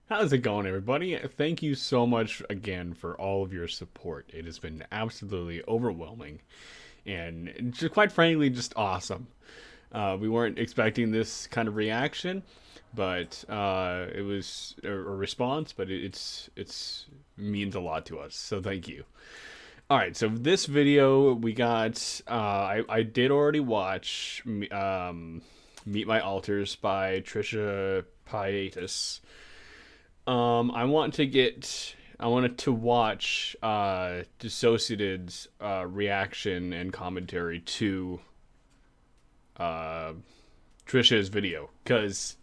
How's it going, everybody? Thank you so much again for all of your support. It has been absolutely overwhelming and just, quite frankly, just awesome. We weren't expecting this kind of reaction, but it was a response, but it's means a lot to us. So thank you. All right, so this video we got. I did already watch Meet My Alters by TRISHA Paytas. I wanted to watch Dissociative's reaction and commentary to uh, Trisha's video because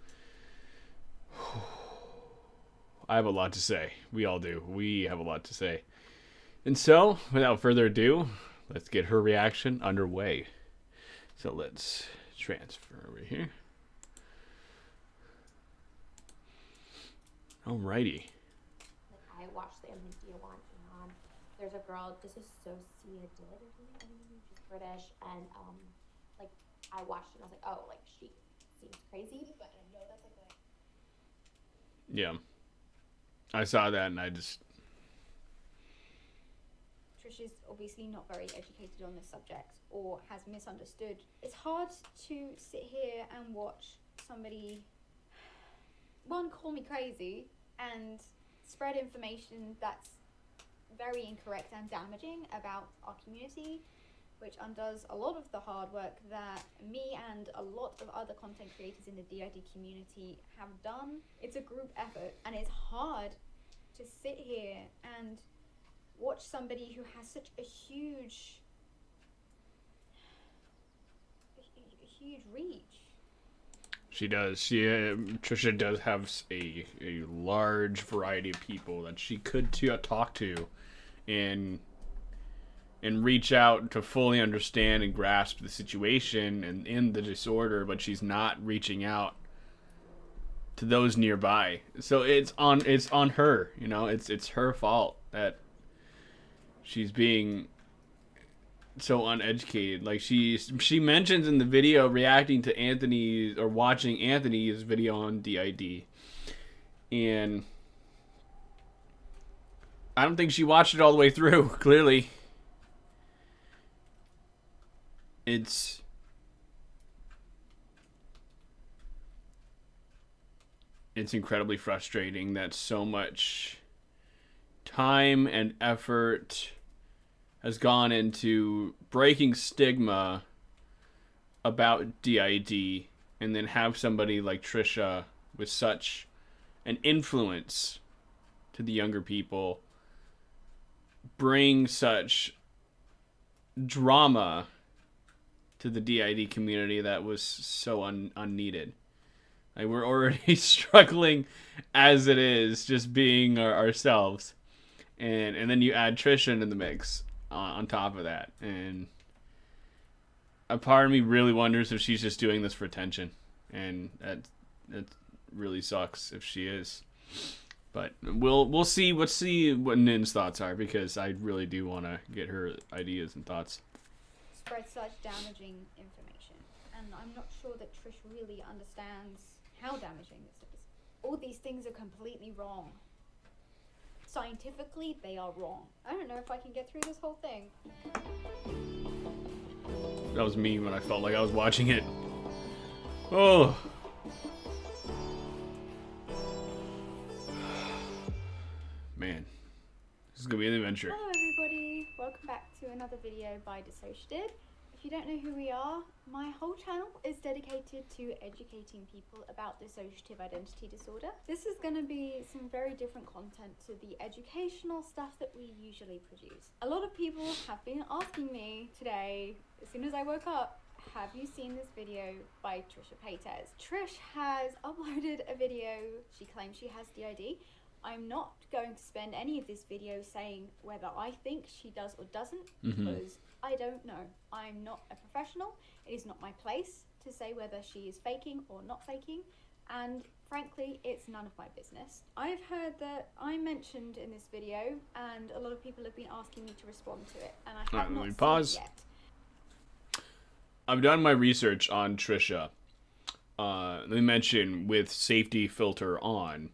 I have a lot to say. We all do. We have a lot to say. And so, without further ado, let's get her reaction underway. So let's transfer over here. Alrighty. I watched the amnesia one, and there's a girl, Dissociative, she's British, and like I watched it, and I was like, oh, like she seems crazy, but I know that's like a Yeah. I saw that and I just... Trisha's obviously not very educated on this subject or has misunderstood. It's hard to sit here and watch somebody, one, call me crazy and spread information that's very incorrect and damaging about our community, which undoes a lot of the hard work that me and a lot of other content creators in the DID community have done. It's a group effort, and it's hard to sit here and watch somebody who has such a huge reach. She does. Trisha does have a large variety of people that she could talk to, and reach out to fully understand and grasp the situation and in the disorder, but she's not reaching out to those nearby. So it's on her. You know, it's her fault that she's being so uneducated. Like she mentions in the video reacting to Anthony's or watching Anthony's video on DID, and I don't think she watched it all the way through. Clearly, it's incredibly frustrating that so much time and effort has gone into breaking stigma about DID, and then have somebody like Trisha with such an influence to the younger people bring such drama to the DID community that was so unneeded. Like, we're already struggling as it is, just being ourselves, and then you add Trisha into the mix on top of that, and a part of me really wonders if she's just doing this for attention, and that really sucks if she is. But we'll see what Nin's thoughts are, because I really do want to get her ideas and thoughts. Spread such damaging information, and I'm not sure that Trish really understands how damaging this is. All these things are completely wrong. Scientifically, they are wrong. I don't know if I can get through this whole thing. That was me when I felt like I was watching it. Oh. Man. This is gonna be an adventure. Hello everybody, welcome back to another video by Dissociative. If you don't know who we are, my whole channel is dedicated to educating people about dissociative identity disorder. This is going to be some very different content to the educational stuff that we usually produce. A lot of people have been asking me today, as soon as I woke up, have you seen this video by TRISHA Paytas? Trish has uploaded a video. She claims she has DID. I'm not going to spend any of this video saying whether I think she does or doesn't, because I don't know. I'm not a professional. It is not my place to say whether she is faking or not faking, and frankly, it's none of my business. I've heard that I mentioned in this video, and a lot of people have been asking me to respond to it, and I have not seen it yet. I've done my research on Trisha. They mention with safety filter on,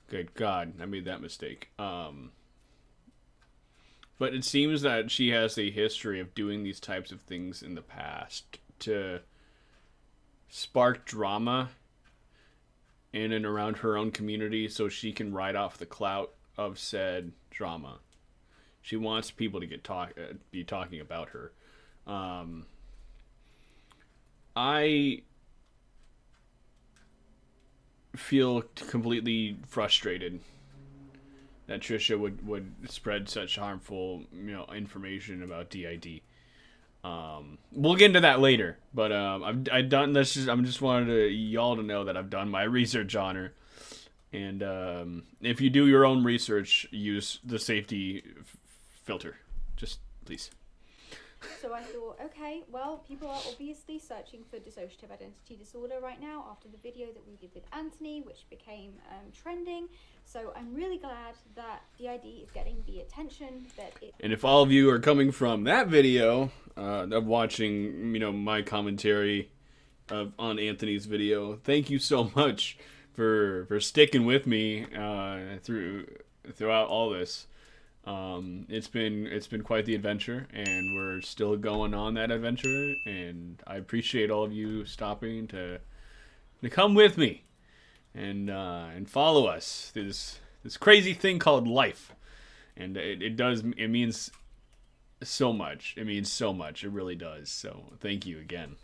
Good God, I made that mistake. But it seems that she has a history of doing these types of things in the past to spark drama in and around her own community so she can ride off the clout of said drama. She wants people to be talking about her. I feel completely frustrated that Trisha would spread such harmful, information about DID. We'll get into that later, but I've done this. I'm just wanted y'all to know that I've done my research on her, and if you do your own research, use the safety filter. Just please. So I thought, okay, well, people are obviously searching for dissociative identity disorder right now after the video that we did with Anthony, which became trending. So I'm really glad that DID is getting the attention that it... And if all of you are coming from that video, of watching, my commentary on Anthony's video, thank you so much for sticking with me throughout all this. It's been quite the adventure, and we're still going on that adventure, and I appreciate all of you stopping to come with me and follow us through this crazy thing called life. And it means so much. It means so much. It really does. So thank you again.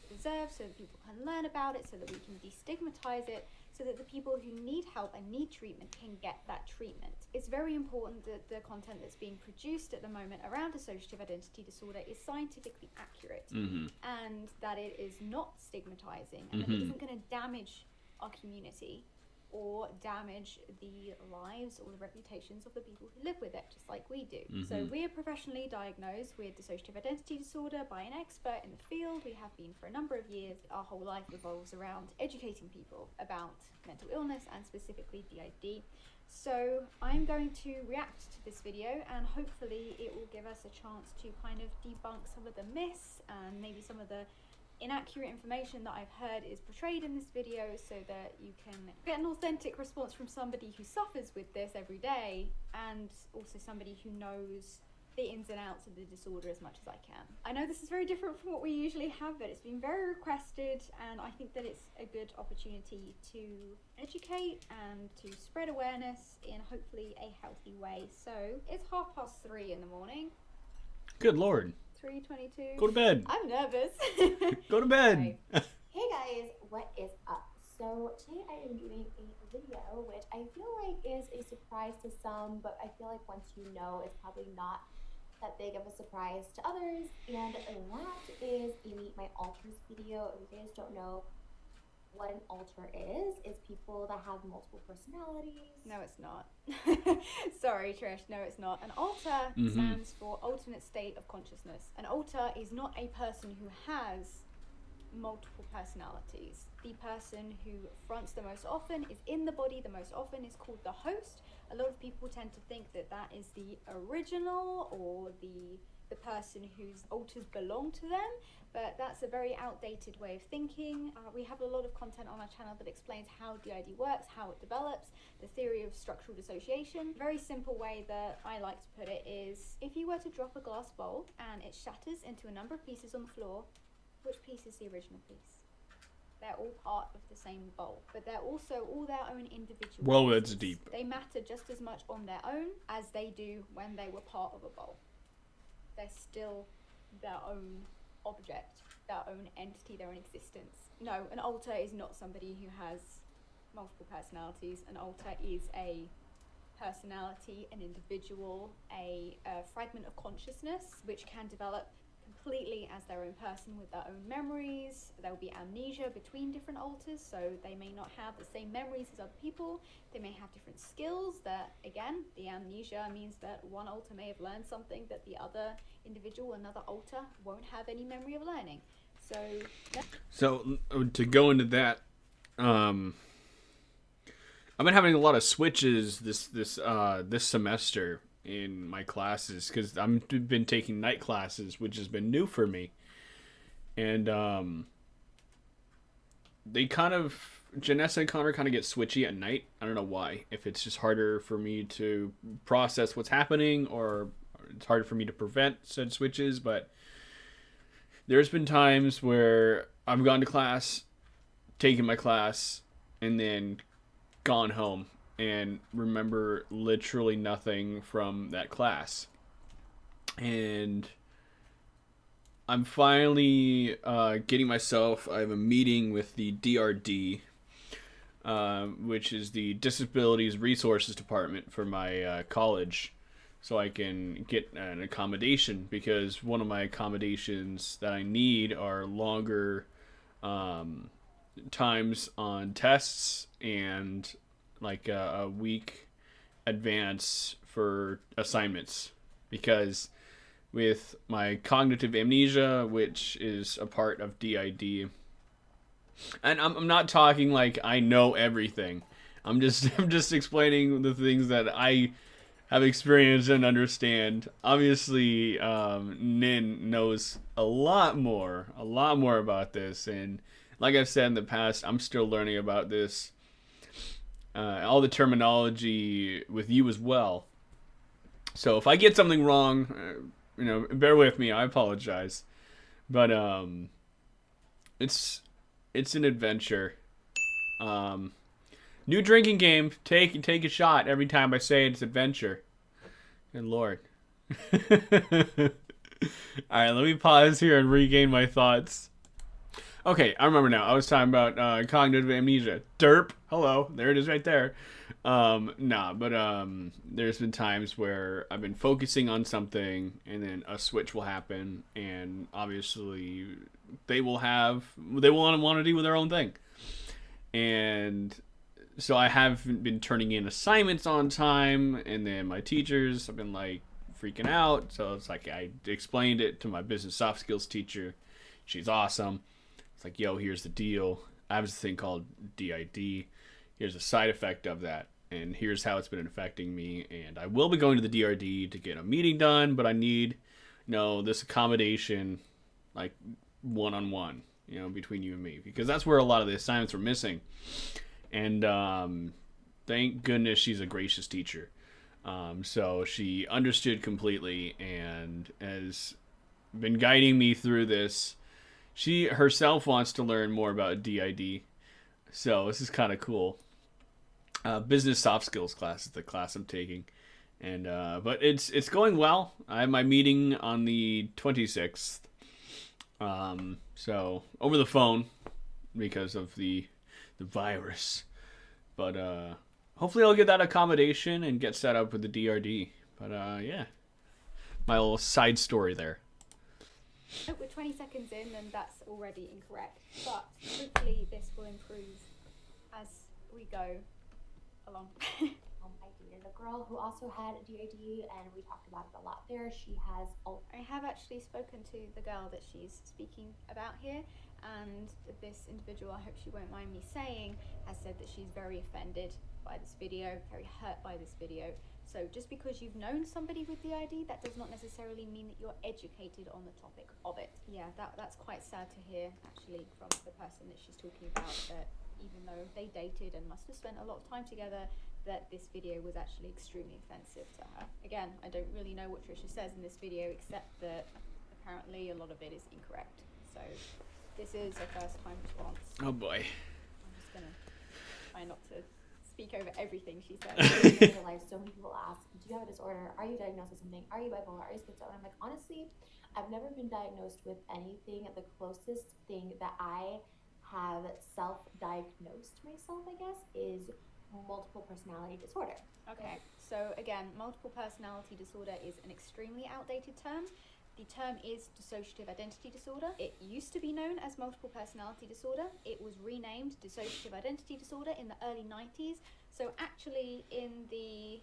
Deserve, so that people can learn about it, so that we can destigmatize it, so that the people who need help and need treatment can get that treatment. It's very important that the content that's being produced at the moment around dissociative identity disorder is scientifically accurate, and that it is not stigmatizing, and that it isn't going to damage our community or damage the lives or the reputations of the people who live with it, just like we do. So we're professionally diagnosed with dissociative identity disorder by an expert in the field. We have been for a number of years. Our whole life revolves around educating people about mental illness and specifically DID. So I'm going to react to this video, and hopefully it will give us a chance to kind of debunk some of the myths and maybe some of the inaccurate information that I've heard is portrayed in this video, so that you can get an authentic response from somebody who suffers with this every day, and also somebody who knows the ins and outs of the disorder as much as I can. I know this is very different from what we usually have, but it's been very requested, and I think that it's a good opportunity to educate and to spread awareness in hopefully a healthy way. So it's 3:30 in the morning. Good Lord. 3:22. Go to bed. I'm nervous. Go to bed. Hey guys, what is up? So today I am doing a video which I feel like is a surprise to some, but I feel like once you know, it's probably not that big of a surprise to others, and that is a Meet My Alters video. If you guys don't know what an alter is people that have multiple personalities. No, it's not. Sorry, Trish. No, it's not. An alter stands for alternate state of consciousness. An alter is not a person who has multiple personalities. The person who fronts the most often, is in the body the most often, is called the host. A lot of people tend to think that that is the original, or the person whose alters belong to them, but that's a very outdated way of thinking. We have a lot of content on our channel that explains how DID works, how it develops, the theory of structural dissociation. A very simple way that I like to put it is, if you were to drop a glass bowl and it shatters into a number of pieces on the floor, which piece is the original piece? They're all part of the same bowl, but they're also all their own individual Well, pieces. that's deep. They matter just as much on their own as they do when they were part of a bowl. They're still their own object, their own entity, their own existence. No, an alter is not somebody who has multiple personalities. An alter is a personality, an individual, a fragment of consciousness which can develop completely as their own person with their own memories. There will be amnesia between different alters, so they may not have the same memories as other people. They may have different skills that, again, the amnesia means that one alter may have learned something that the other individual, another alter, won't have any memory of learning. So to go into that, I've been having a lot of switches this semester in my classes, because I've been taking night classes, which has been new for me, and they kind of Janessa and Connor kind of get switchy at night. I don't know why. If it's just harder for me to process what's happening, or it's harder for me to prevent said switches, but there's been times where I've gone to class, taken my class, and then gone home and remember literally nothing from that class. And I'm finally getting myself, I have a meeting with the DRD, which is the Disabilities Resources Department for my college, so I can get an accommodation, because one of my accommodations that I need are longer times on tests and like a week advance for assignments, because with my cognitive amnesia, which is a part of DID, and I'm not talking like I know everything. I'm just explaining the things that I have experienced and understand. Obviously, Nin knows a lot more about this, and like I've said in the past, I'm still learning about this. All the terminology with you as well. So if I get something wrong, bear with me. I apologize, but it's an adventure. New drinking game. Take a shot every time I say it's adventure. Good Lord. Alright, let me pause here and regain my thoughts. Okay, I remember now. I was talking about cognitive amnesia. Derp. Hello. There it is right there. There's been times where I've been focusing on something and then a switch will happen, and obviously they will want to do their own thing. And so I haven't been turning in assignments on time, and then my teachers have been like freaking out. So it's like I explained it to my business soft skills teacher. She's awesome. It's like, yo, here's the deal. I have this thing called DID. Here's a side effect of that, and here's how it's been affecting me. And I will be going to the DRD to get a meeting done, but I need, this accommodation, like one-on-one, between you and me, because that's where a lot of the assignments were missing. And thank goodness she's a gracious teacher. So she understood completely and has been guiding me through this. She herself wants to learn more about DID, so this is kind of cool. Business soft skills class is the class I'm taking, and but it's going well. I have my meeting on the 26th, so over the phone because of the virus, but hopefully I'll get that accommodation and get set up with the DRD. But yeah, my little side story there. Oh, we're 20 seconds in and that's already incorrect, but hopefully this will improve as we go along. I dated a girl who also had a DID, and we talked about it a lot there. She has I have actually spoken to the girl that she's speaking about here, and this individual, I hope she won't mind me saying, has said that she's very offended by this video, very hurt by this video. So just because you've known somebody with DID, that does not necessarily mean that you're educated on the topic of it. Yeah, that's quite sad to hear, actually, from the person that she's talking about, that even though they dated and must have spent a lot of time together, that this video was actually extremely offensive to her. Again, I don't really know what Trisha says in this video, except that apparently a lot of it is incorrect. So this is a first time response. Oh boy. I'm just gonna try not to speak over everything she says. in real life, so many people ask, do you have a disorder? Are you diagnosed with something? Are you bipolar? Are you schizo? And I'm like, honestly, I've never been diagnosed with anything. The closest thing that I have self-diagnosed myself, I guess, is multiple personality disorder. Okay, so again, multiple personality disorder is an extremely outdated term. The term is dissociative identity disorder. It used to be known as multiple personality disorder. It was renamed dissociative identity disorder in the early 90s. So actually in the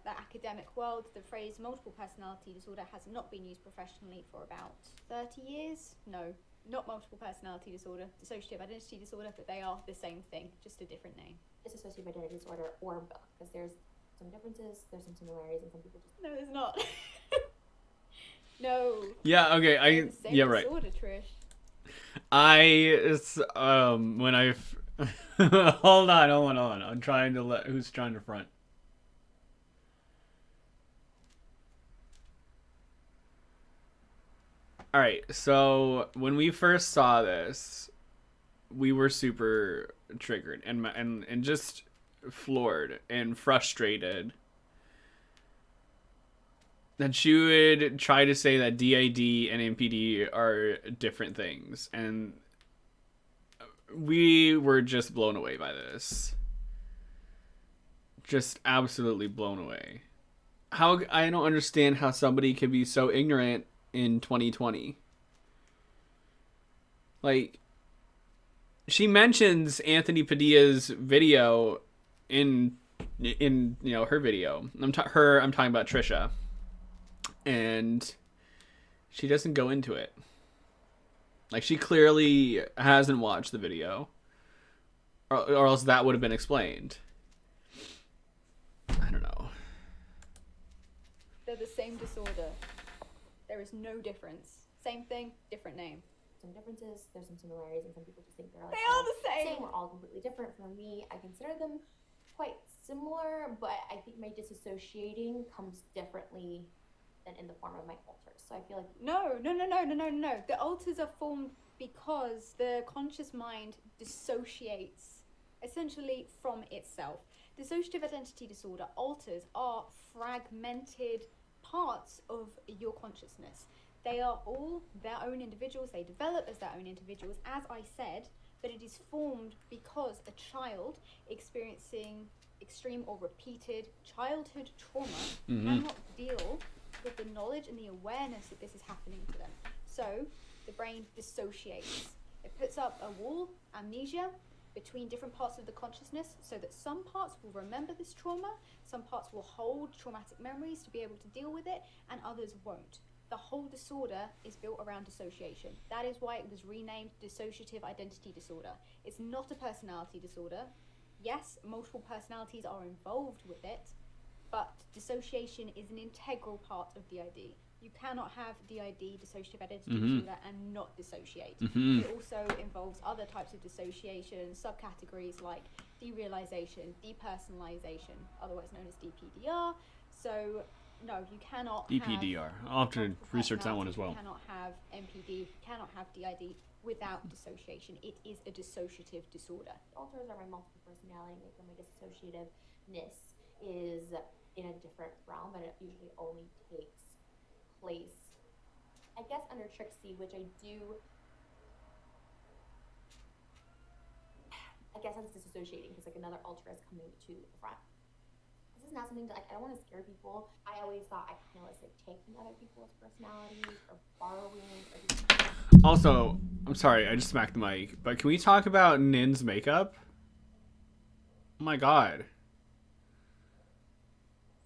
academic world, the phrase multiple personality disorder has not been used professionally for about 30 years. No, not multiple personality disorder, dissociative identity disorder, but they are the same thing, just a different name. Dissociative identity disorder or both, because there's some differences, there's some similarities, and some people just... No, there's not. No. Yeah, okay, Same right. disorder, Trish. When Hold on. I'm trying to let. Who's trying to front? All right. So when we first saw this, we were super triggered and just floored and frustrated that she would try to say that DID and MPD are different things, and we were just blown away by this. Just absolutely blown away. How I don't understand how somebody could be so ignorant in 2020. Like, she mentions Anthony Padilla's video in her video. I'm talking about Trisha, and she doesn't go into it. Like, she clearly hasn't watched the video, or else that would have been explained. I don't know. They're the same disorder. There is no difference. Same thing, different name. Some differences, there's some similarities, and some people just think they're like they are the same. We're all completely different. For me, I consider them quite similar, but I think my dissociating comes differently than in the form of my alters. So I feel like No. The alters are formed because the conscious mind dissociates essentially from itself. Dissociative identity disorder, alters are fragmented parts of your consciousness. They are all their own individuals. They develop as their own individuals, as I said, but it is formed because a child experiencing extreme or repeated childhood trauma cannot deal with the knowledge and the awareness that this is happening to them. So the brain dissociates. It puts up a wall, amnesia, between different parts of the consciousness, so that some parts will remember this trauma, some parts will hold traumatic memories to be able to deal with it, and others won't. The whole disorder is built around dissociation. That is why it was renamed dissociative identity disorder. It's not a personality disorder. Yes, multiple personalities are involved with it, but dissociation is an integral part of DID. You cannot have DID, dissociative identity disorder, and not dissociate. It also involves other types of dissociation, subcategories like derealization, depersonalization, otherwise known as DPDR. So no, you cannot DPDR. I'll have to research that one as well. You cannot have MPD, cannot have DID without dissociation. It is a dissociative disorder. Alters are my multiple personality maker. My dissociativeness is in a different realm, but it usually only takes place, I guess, under Trixie, which I guess that's disassociating because like another alter is coming to the front. This is not something that, like, I don't want to scare people. I always thought I kind of was like taking other people's personalities or borrowing or Also, I'm sorry, I just smacked the mic, but can we talk about Nin's makeup? Oh my god.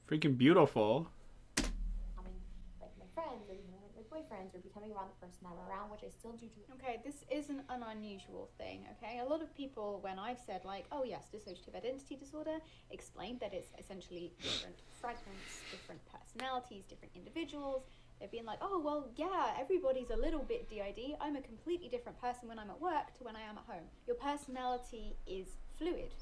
Freaking beautiful. becoming like my friends or even like my boyfriends or becoming around the person I'm around, which I still do to. Okay, this isn't an unusual thing, okay? A lot of people, when I've said like, oh yes, dissociative identity disorder, explained that it's essentially different fragments, different personalities, different individuals. They've been like, oh, well, yeah, everybody's a little bit DID. I'm a completely different person when I'm at work to when I am at home. Your personality is fluid.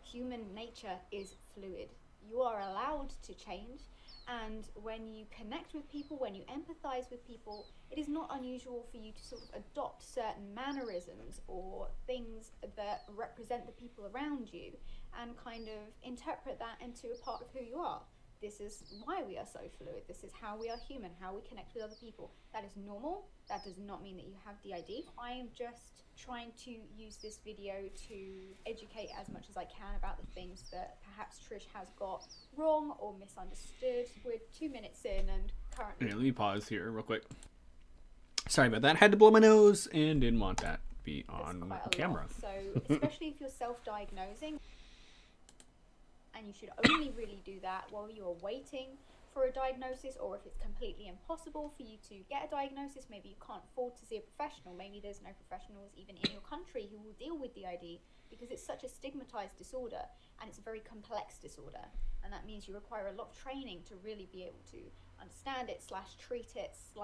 Human nature is fluid. You are allowed to change, and when you connect with people, when you empathize with people, it is not unusual for you to sort of adopt certain mannerisms or things that represent the people around you and kind of interpret that into a part of who you are. This is why we are so fluid. This is how we are human, how we connect with other people. That is normal. That does not mean that you have DID. I am just trying to use this video to educate as much as I can about the things that perhaps Trish has got wrong or misunderstood. We're 2 minutes in and currently... Okay, let me pause here real quick. Sorry about that. Had to blow my nose and didn't want that to be on camera. So, especially if you're self-diagnosing, and you should only really do that while you're waiting for a diagnosis, or if it's completely impossible for you to get a diagnosis, maybe you can't afford to see a professional, maybe there's no professionals even in your country who will deal with DID, because it's such a stigmatized disorder and it's a very complex disorder, and that means you require a lot of training to really be able to understand it / treat it /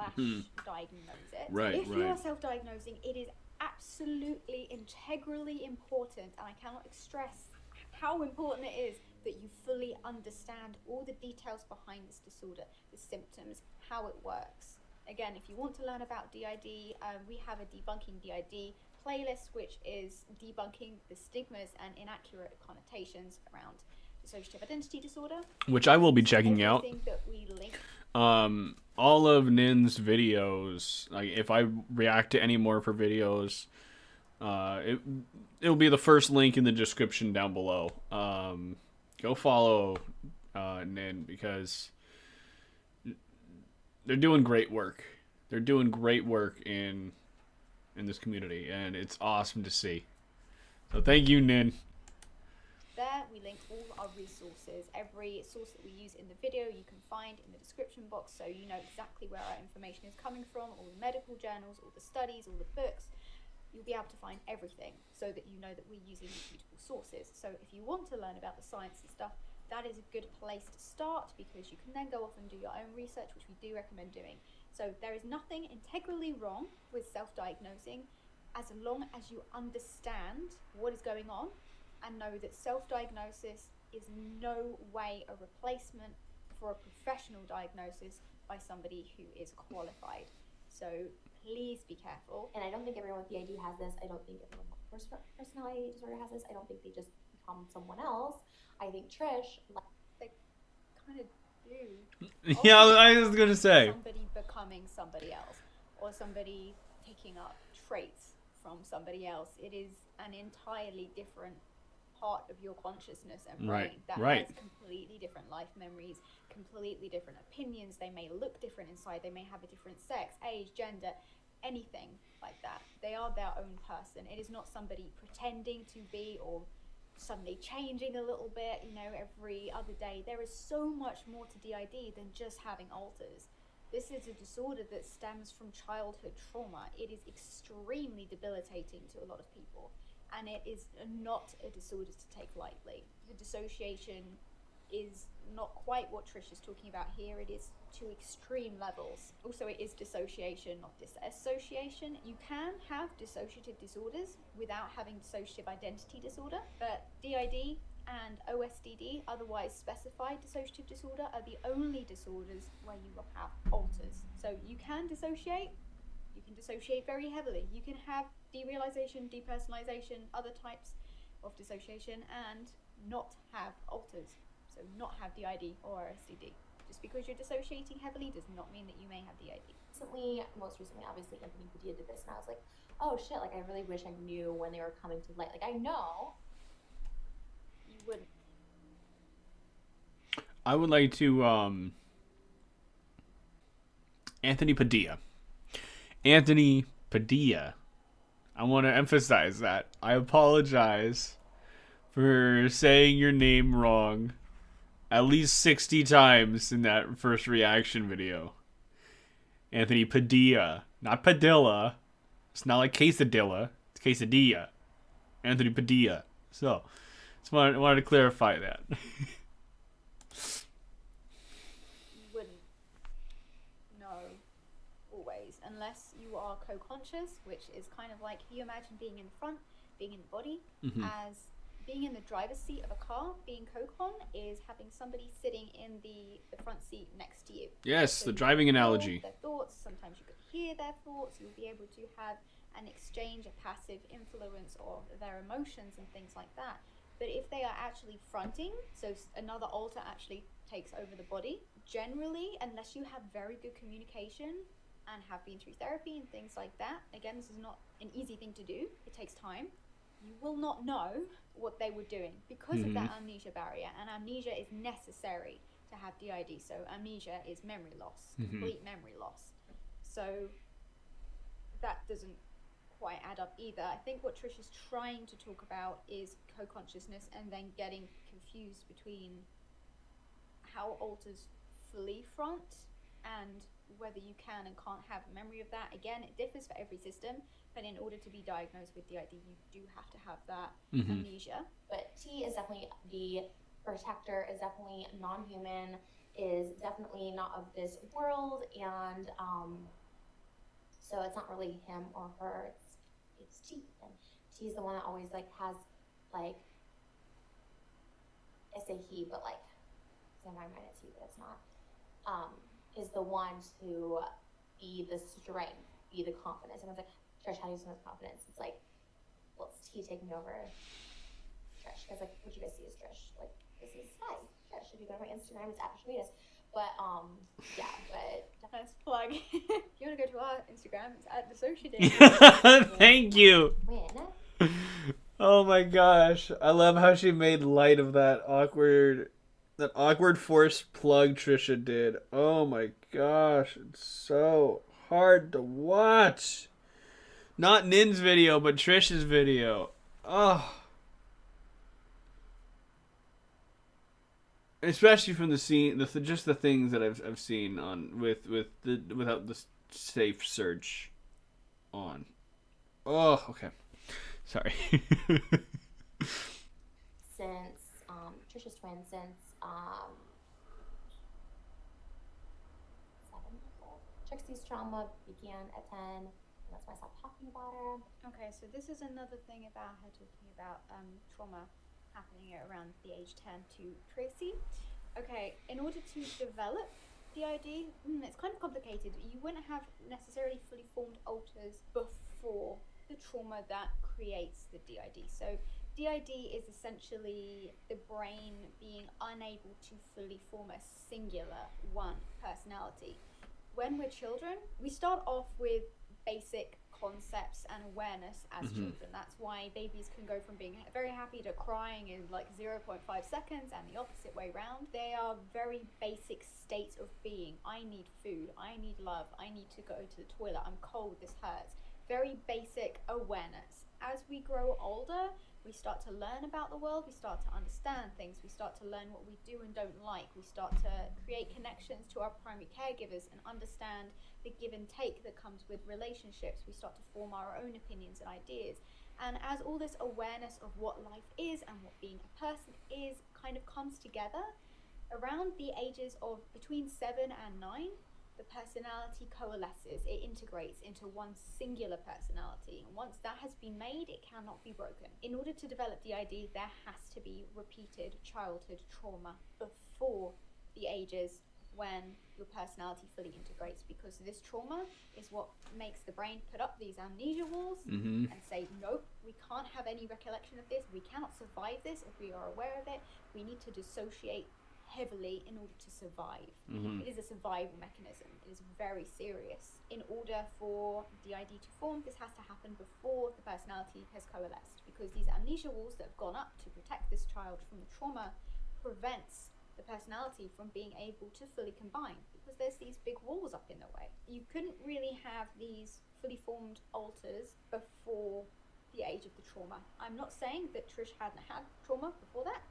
diagnose it. Right, if you are self-diagnosing, it is absolutely integrally important, and I cannot stress how important it is that you fully understand all the details behind this disorder, the symptoms, how it works. Again, if you want to learn about DID, we have a Debunking DID playlist, which is debunking the stigmas and inaccurate connotations around dissociative identity disorder, which I will be checking out. That we link. All of Nin's videos, like if I react to any more of her videos, it'll be the first link in the description down below. Go follow Nin, because they're doing great work. They're doing great work in this community, and it's awesome to see. So thank you, Nin. There we link all our resources. Every source that we use in the video you can find in the description box, so you know exactly where our information is coming from, all the medical journals, all the studies, all the books. You'll be able to find everything so that you know that we're using reputable sources. So if you want to learn about the science and stuff, that is a good place to start, because you can then go off and do your own research, which we do recommend doing. So there is nothing integrally wrong with self-diagnosing, as long as you understand what is going on and know that self-diagnosis is no way a replacement for a professional diagnosis by somebody who is qualified. So please be careful. And I don't think everyone with DID has this. I don't think everyone with personality disorder has this. I don't think they just become someone else. I think Trish, they kind of do. Yeah, I was gonna say. Somebody becoming somebody else, or somebody picking up traits from somebody else. It is an entirely different part of your consciousness and brain that has completely different life memories, completely different opinions. They may look different inside. They may have a different sex, age, gender, anything like that. They are their own person. It is not somebody pretending to be or suddenly changing a little bit, you know, every other day. There is so much more to DID than just having alters. This is a disorder that stems from childhood trauma. It is extremely debilitating to a lot of people, and it is not a disorder to take lightly. The dissociation is not quite what Trish is talking about here. It is to extreme levels. Also, it is dissociation, not disassociation. You can have dissociative disorders without having dissociative identity disorder, but DID and OSDD, otherwise specified dissociative disorder, are the only disorders where you will have alters. So you can dissociate. You can dissociate very heavily. You can have derealization, depersonalization, other types of dissociation, and not have alters. So not have DID or OSDD. Just because you're dissociating heavily does not mean that you may have DID. Most recently, obviously, Anthony Padilla did this, and I was like, oh shit, like I really wish I knew when they were coming to light. Like I know. You wouldn't. I would like to, Anthony Padilla. Anthony Padilla. I want to emphasize that. I apologize for saying your name wrong at least 60 times in that first reaction video. Anthony Padilla. Not Padilla. It's not like quesadilla. It's quesadilla. Anthony Padilla. So, just wanted to clarify that. You wouldn't. No. Always. Unless you are co-conscious, which is kind of like, you imagine being in front, being in the body, as being in the driver's seat of a car. Being co-con is having somebody sitting in the front seat next to you. Yes, so the driving analogy. Their thoughts, sometimes you could hear their thoughts, you'll be able to have an exchange, a passive influence of their emotions and things like that. But if they are actually fronting, so another alter actually takes over the body, generally, unless you have very good communication and have been through therapy and things like that, again, this is not an easy thing to do, it takes time, you will not know what they were doing because of that amnesia barrier. And amnesia is necessary to have DID. So amnesia is memory loss, complete memory loss. So that doesn't quite add up either. I think what Trish is trying to talk about is co-consciousness and then getting confused between how alters fully front and whether you can and can't have a memory of that. Again, it differs for every system, but in order to be diagnosed with DID, you do have to have that amnesia. But T is definitely the protector, is definitely non-human, is definitely not of this world, and so it's not really him or her, it's it's T, and T's the one that always like has like, I say he, but like in my mind it's he, but it's not. Is the one to be the strength, be the confidence. Everyone's like, Trish, how do you so much confidence? It's like, well, it's T taking over Trish. Because like, what you guys see is Trish. Like, this is Trish. If you go to my Instagram, it's @Trish. But yeah, but Nice plug. If you want to go to our Instagram, it's @Dissociative. Thank you. win. Oh my gosh. I love how she made light of that awkward forced plug Trisha did. Oh my gosh. It's so hard to watch. Not Nin's video, but Trisha's video. Oh. Especially from the scene, just the things that I've seen on without the safe search on. Oh, okay. Sorry. Since Trisha's twin, since 7 years old. Trixie's trauma began at 10, and that's why I stopped talking about her. Okay, so this is another thing about her talking about trauma happening at around the age 10 to Tracy. Okay, in order to develop DID, it's kind of complicated. You wouldn't have necessarily fully formed alters before the trauma that creates the DID. So DID is essentially the brain being unable to fully form a singular one personality. When we're children, we start off with basic concepts and awareness as children. That's why babies can go from being very happy to crying in like 0.5 seconds, and the opposite way round. They are very basic states of being. I need food, I need love, I need to go to the toilet, I'm cold, this hurts. Very basic awareness. As we grow older, we start to learn about the world, we start to understand things, we start to learn what we do and don't like, we start to create connections to our primary caregivers and understand the give and take that comes with relationships. We start to form our own opinions and ideas. And as all this awareness of what life is and what being a person is kind of comes together, around the ages of between 7 and 9, the personality coalesces, it integrates into one singular personality. And once that has been made, it cannot be broken. In order to develop DID, there has to be repeated childhood trauma before the ages when your personality fully integrates, because this trauma is what makes the brain put up these amnesia walls and say, nope, we can't have any recollection of this, we cannot survive this if we are aware of it, we need to dissociate heavily in order to survive. It is a survival mechanism. It is very serious. In order for DID to form, this has to happen before the personality has coalesced, because these amnesia walls that have gone up to protect this child from the trauma prevents the personality from being able to fully combine, because there's these big walls up in the way. You couldn't really have these fully formed alters before the age of the trauma. I'm not saying that Trish hadn't had trauma before that.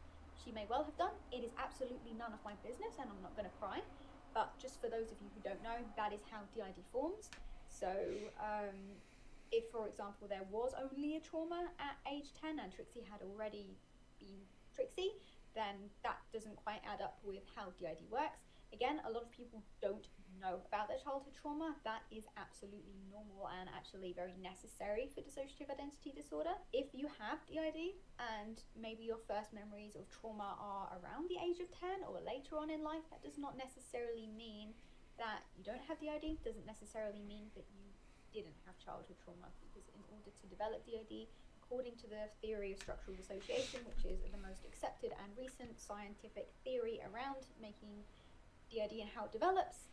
She may well have done. It is absolutely none of my business, and I'm not going to pry. But just for those of you who don't know, that is how DID forms. So if, for example, there was only a trauma at age 10 and Trixie had already been Trixie, then that doesn't quite add up with how DID works. Again, a lot of people don't know about their childhood trauma. That is absolutely normal and actually very necessary for dissociative identity disorder. If you have DID and maybe your first memories of trauma are around the age of 10 or later on in life, that does not necessarily mean that you don't have DID, doesn't necessarily mean that you didn't have childhood trauma, because in order to develop DID, according to the theory of structural dissociation, which is the most accepted and recent scientific theory around making DID and how it develops,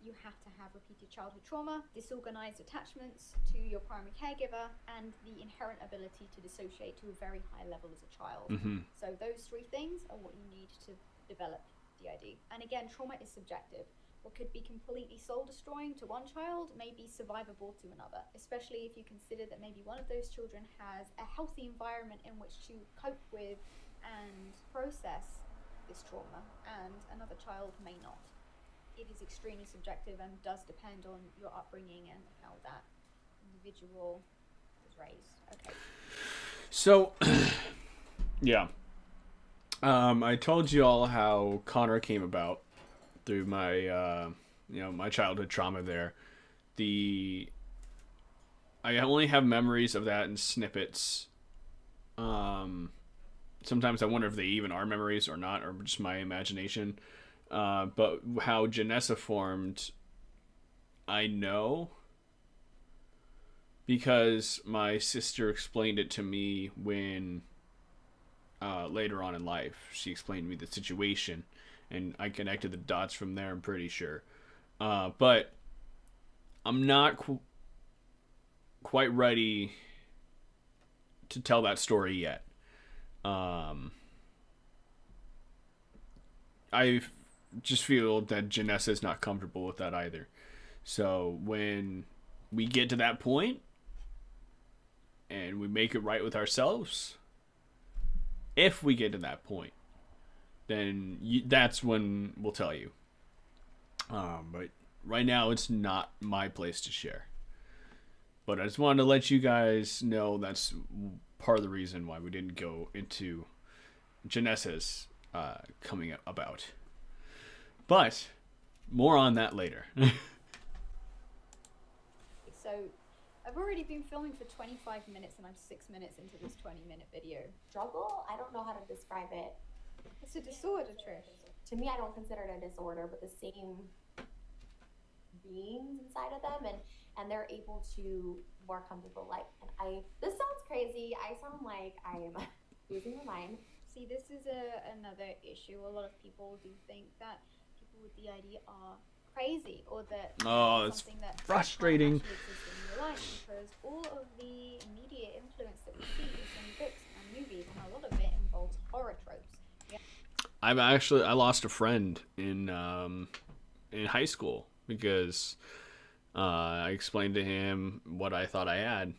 you have to have repeated childhood trauma, disorganized attachments to your primary caregiver, and the inherent ability to dissociate to a very high level as a child. So those three things are what you need to develop DID. And again, trauma is subjective. What could be completely soul-destroying to one child may be survivable to another, especially if you consider that maybe one of those children has a healthy environment in which to cope with and process this trauma, and another child may not. It is extremely subjective and does depend on your upbringing and how that individual was raised. Okay. So, yeah. I told you all how Connor came about through my, my childhood trauma there. I only have memories of that in snippets. Sometimes I wonder if they even are memories or not, or just my imagination. But how Janessa formed, I know, because my sister explained it to me when later on in life she explained to me the situation, and I connected the dots from there. I'm pretty sure, but I'm not quite ready to tell that story yet. I just feel that Janessa is not comfortable with that either. So when we get to that point and we make it right with ourselves, if we get to that point, then that's when we'll tell you. But right now, it's not my place to share. But I just wanted to let you guys know that's part of the reason why we didn't go into Janessa's coming about. But more on that later. So I've already been filming for 25 minutes and I'm 6 minutes into this 20-minute video. Struggle? I don't know how to describe it. It's a disorder, Trish. To me, I don't consider it a disorder, but the same beings inside of them, and they're able to more comfortable life. And this sounds crazy. I sound like I'm losing my mind. See, this is another issue. A lot of people do think that people with DID are crazy, or that it's something that frustrating. can't actually exist in real life, because all of the media influence that we see is in books and movies, and a lot of it involves horror tropes. Yeah. I lost a friend in high school because I explained to him what I thought I had.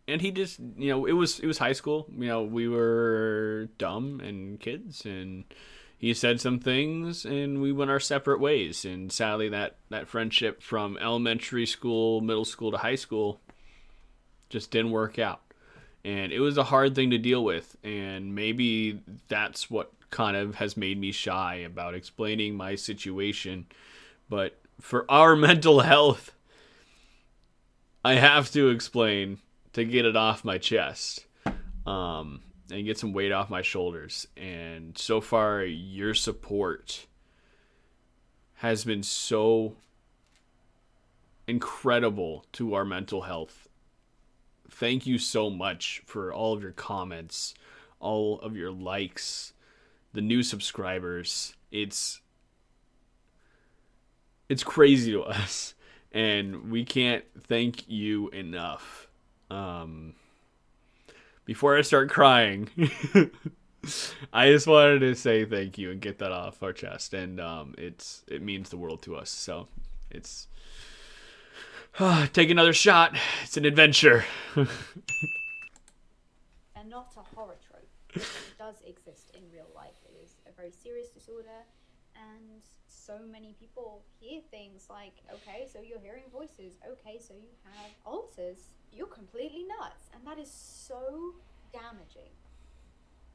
And he just, it was high school. We were dumb and kids, and he said some things, and we went our separate ways. And sadly, that friendship from elementary school, middle school to high school just didn't work out. And it was a hard thing to deal with. And maybe that's what kind of has made me shy about explaining my situation. But for our mental health, I have to explain to get it off my chest, and get some weight off my shoulders. And so far, your support has been so incredible to our mental health. Thank you so much for all of your comments, all of your likes, the new subscribers. It's crazy to us, and we can't thank you enough. Before I start crying, I just wanted to say thank you and get that off our chest, and it means the world to us. So it's take another shot. It's an adventure. And not a horror trope. It does exist in real life. It is a very serious disorder, and so many people hear things like, okay, so you're hearing voices, okay, so you have alters, you're completely nuts. And that is so damaging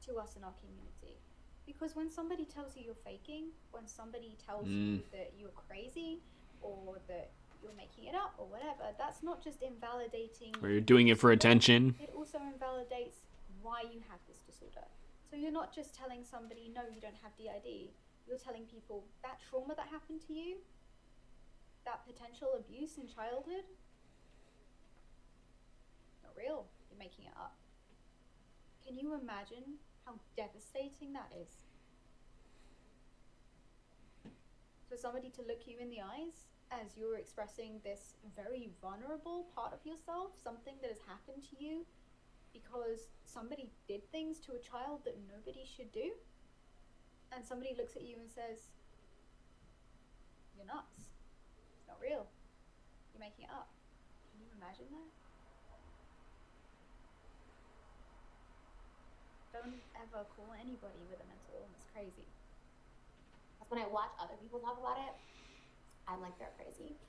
to us in our community, because when somebody tells you you're faking, when somebody tells you that you're crazy or that you're making it up or whatever, that's not just invalidating, or you're doing it for attention. It also invalidates why you have this disorder. So you're not just telling somebody, no, you don't have DID. You're telling people that trauma that happened to you, that potential abuse in childhood, not real. You're making it up. Can you imagine how devastating that is? For somebody to look you in the eyes as you're expressing this very vulnerable part of yourself, something that has happened to you because somebody did things to a child that nobody should do, and somebody looks at you and says, you're nuts. It's not real. You're making it up. Can you imagine that? Don't ever call anybody with a mental illness crazy. That's when I watch other people talk about it, I'm like, they're crazy.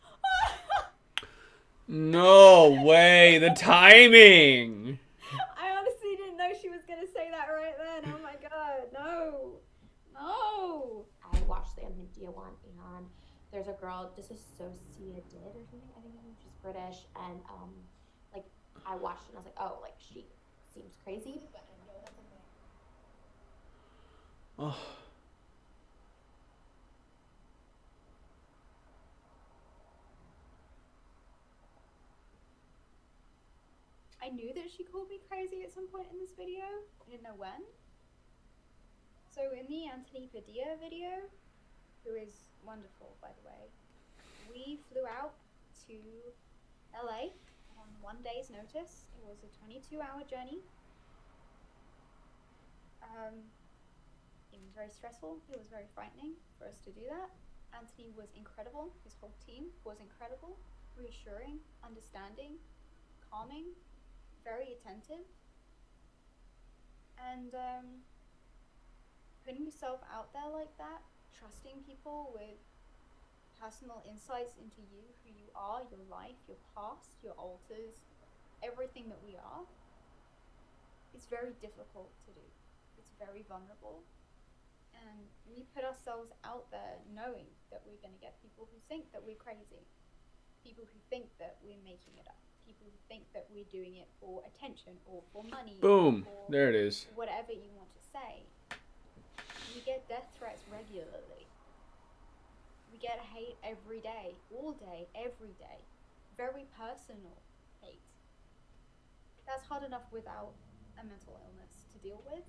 No way, the timing. I honestly didn't know she was gonna say that right then. Oh my god, no. No. I watched the amnesia one, and there's a girl, Dissociative or something, I think she's British, and like I watched it and I was like, oh, like she seems crazy, but I know that's a man. Oh. I knew that she called me crazy at some point in this video. I didn't know when. So in the Anthony Padilla video, who is wonderful, by the way, we flew out to LA on 1 day's notice. It was a 22-hour journey. It was very stressful. It was very frightening for us to do that. Anthony was incredible. His whole team was incredible, reassuring, understanding, calming, very attentive. And putting yourself out there like that, trusting people with personal insights into you, who you are, your life, your past, your alters, everything that we are, it's very difficult to do. It's very vulnerable. And we put ourselves out there knowing that we're going to get people who think that we're crazy, people who think that we're making it up, people who think that we're doing it for attention or for money. Boom. Or there it is. Whatever you want to say. We get death threats regularly. We get hate every day, all day, every day. Very personal hate. That's hard enough without a mental illness to deal with,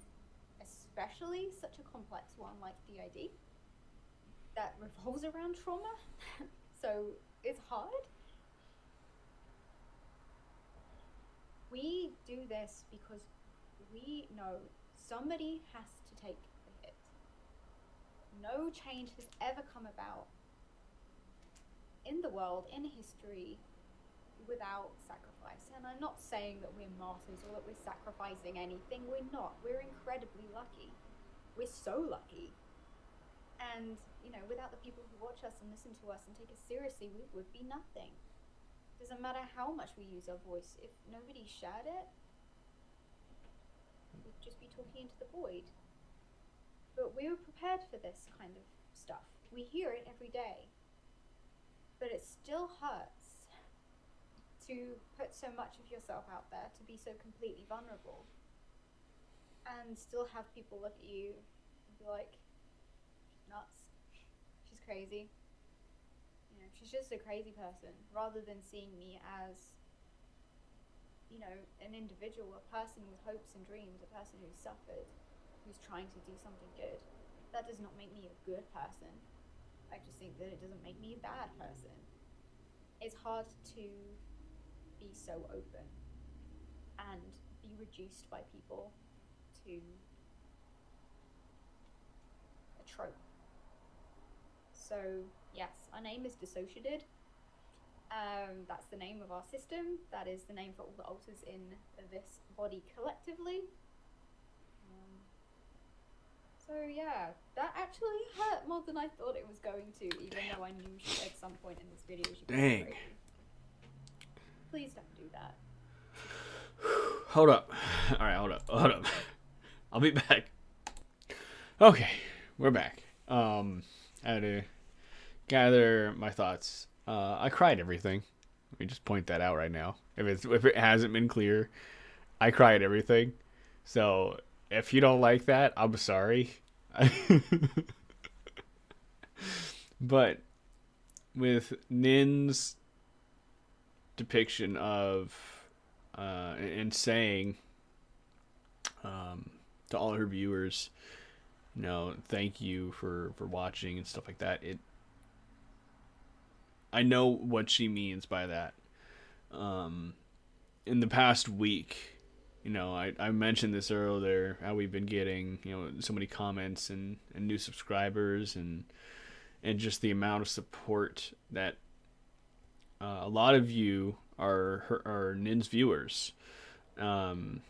especially such a complex one like DID that revolves around trauma. So it's hard. We do this because we know somebody has to take the hit. No change has ever come about in the world, in history, without sacrifice. And I'm not saying that we're martyrs or that we're sacrificing anything. We're not. We're incredibly lucky. We're so lucky. And, you know, without the people who watch us and listen to us and take us seriously, we would be nothing. Doesn't matter how much we use our voice. If nobody shared it, we'd just be talking into the void. But we were prepared for this kind of stuff. We hear it every day. But it still hurts to put so much of yourself out there, to be so completely vulnerable, and still have people look at you and be like, she's nuts, she's crazy, you know, she's just a crazy person, rather than seeing me as, you know, an individual, a person with hopes and dreams, a person who's suffered, who's trying to do something good. That does not make me a good person. I just think that it doesn't make me a bad person. It's hard to be so open and be reduced by people to a trope. So yes, our name is Dissociative. That's the name of our system. That is the name for all the alters in this body collectively. So yeah, that actually hurt more than I thought it was going to, even though I knew she, at some point in this video she was Dang. crazy. Please don't do that. Hold up. Alright, hold up. I'll be back. Okay, we're back. I had to gather my thoughts. I cried everything. Let me just point that out right now. If it hasn't been clear, I cried everything. So if you don't like that, I'm sorry. But with Nin's depiction of and saying to all her viewers, you know, thank you for watching and stuff like that, I know what she means by that. In the past week, you know, I mentioned this earlier, how we've been getting, you know, so many comments and new subscribers and just the amount of support that a lot of you are Nin's viewers. And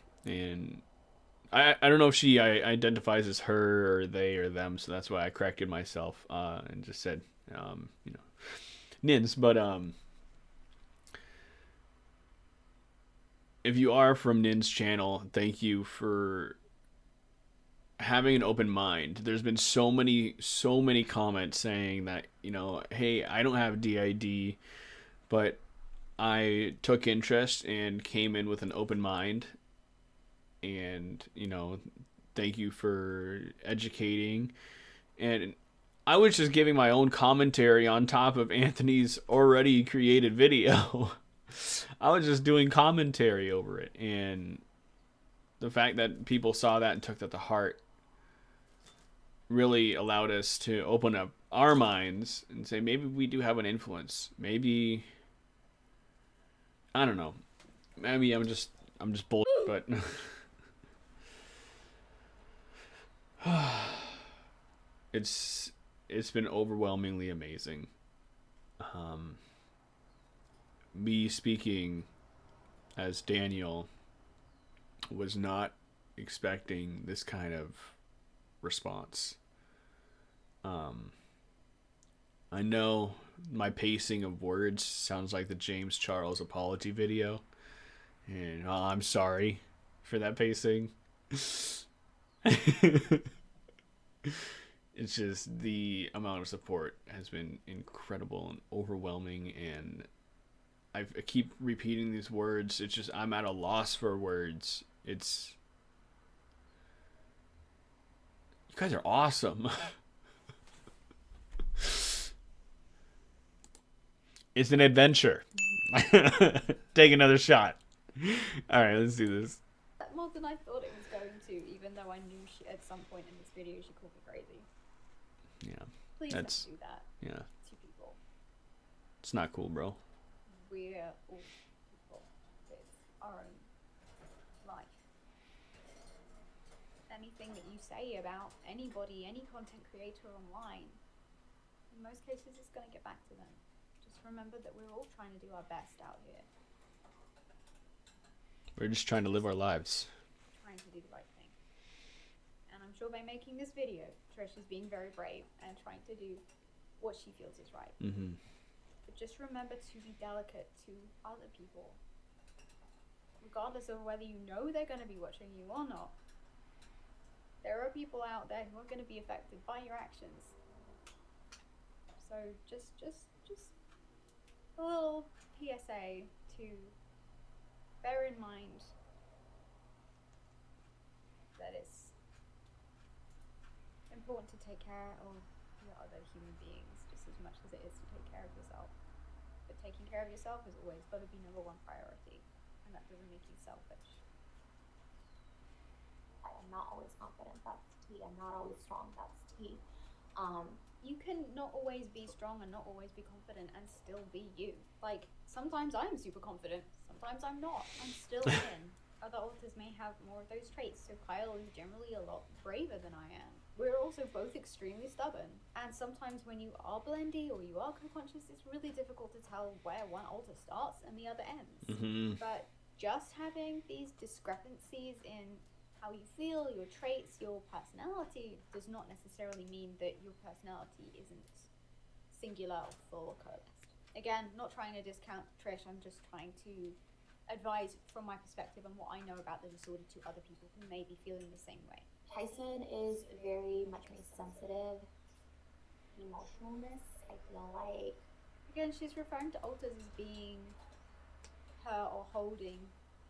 I don't know if she identifies as her or they or them, so that's why I corrected myself and just said, you know, Nin's. But if you are from Nin's channel, thank you for having an open mind. There's been so many comments saying that, you know, hey, I don't have DID, but I took interest and came in with an open mind, and, you know, thank you for educating. And I was just giving my own commentary on top of Anthony's already created video. I was just doing commentary over it, and the fact that people saw that and took that to heart really allowed us to open up our minds and say, maybe we do have an influence. Maybe, I don't know. Maybe I'm just bull, but it's been overwhelmingly amazing. Me speaking as Daniel was not expecting this kind of response. I know my pacing of words sounds like the James Charles apology video, and I'm sorry for that pacing. It's just the amount of support has been incredible and overwhelming, and I keep repeating these words. It's just, I'm at a loss for words. It's, you guys are awesome. It's an adventure. Take another shot. All right, let's do this. More than I thought it was going to, even though I knew at some point in this video she called me crazy. Yeah. Please don't do that. Yeah. To people. It's not cool, bro. We're all people with our own life. Anything that you say about anybody, any content creator online, in most cases it's going to get back to them. Just remember that we're all trying to do our best out here. We're just trying to live our lives. Trying to do the right thing. And I'm sure by making this video, Trish is being very brave and trying to do what she feels is right. Mm-hmm. But just remember to be delicate to other people. Regardless of whether you know they're going to be watching you or not. There are people out there who are going to be affected by your actions. So just a little PSA to bear in mind that it's important to take care of your other human beings just as much as it is to take care of yourself. But taking care of yourself has always got to be #1 priority, and that doesn't make you selfish. I am not always confident, that's T. I'm not always strong, that's T. You can not always be strong and not always be confident and still be you. Like, sometimes I'm super confident, sometimes I'm not. I'm still in. Other authors may have more of those traits, so Kyle is generally a lot braver than I am. We're also both extremely stubborn, and sometimes when you are blendy or you are co-conscious, it's really difficult to tell where one alter starts and the other ends. Mm-hmm. But just having these discrepancies in how you feel, your traits, your personality, does not necessarily mean that your personality isn't singular or full or coalesced. Again, not trying to discount Trish, I'm just trying to advise from my perspective and what I know about the disorder to other people who may be feeling the same way. Tyson is very much more sensitive. Emotionalness, I feel like. Again, she's referring to alters as being her or holding